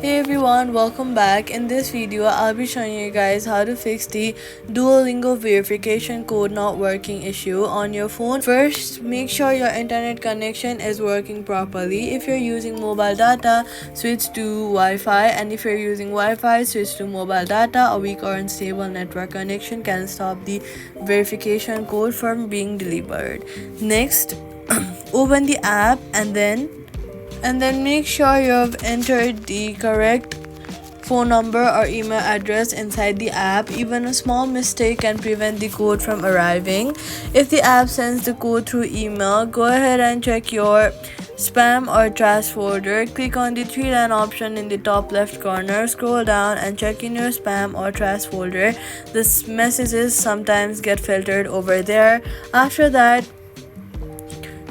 Hey everyone, welcome back. In this video, I'll be showing you guys how to fix the Duolingo verification code not working issue on your phone. First, make sure your internet connection is working properly. If you're using mobile data, switch to Wi-Fi, and if you're using Wi-Fi, switch to mobile data. A weak or unstable network connection can stop the verification code from being delivered. Next, open the app and then make sure you've entered the correct phone number or email address inside the app. Even a small mistake can prevent the code from arriving. If the app sends the code through email, go ahead and check your spam or trash folder. Click on the three-line option in the top left corner, scroll down and check in your spam or trash folder. The messages sometimes get filtered over there. After that,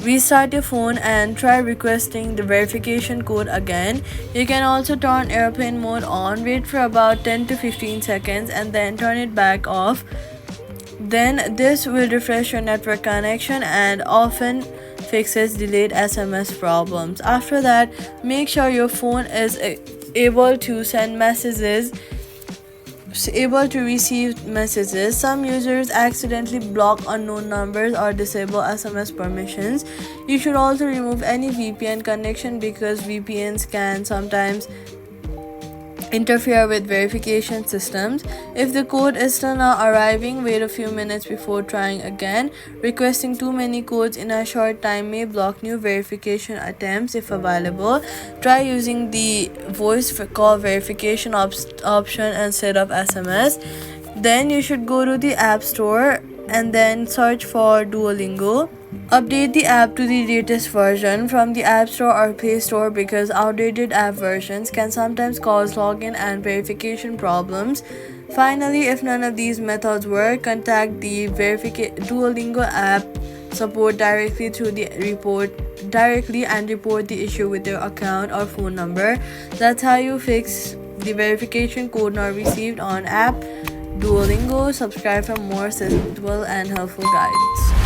restart your phone and try requesting the verification code again. You can also turn airplane mode on, wait for about 10 to 15 seconds and then turn it back off. Then this will refresh your network connection and often fixes delayed SMS problems. After that, make sure your phone is able to receive messages. Some users accidentally block unknown numbers or disable SMS permissions. You should also remove any VPN connection because VPNs can sometimes interfere with verification systems. If the code is still not arriving, wait a few minutes before trying again. Requesting too many codes in a short time may block new verification attempts if available. Try using the voice call verification option instead of SMS. Then you should go to the App Store and then search for Duolingo. Update the app to the latest version from the App Store or Play Store because outdated app versions can sometimes cause login and verification problems. Finally, if none of these methods work, contact the Duolingo app support directly and report the issue with your account or phone number. That's how you fix the verification code not received on app Duolingo. Subscribe for more simple and helpful guides.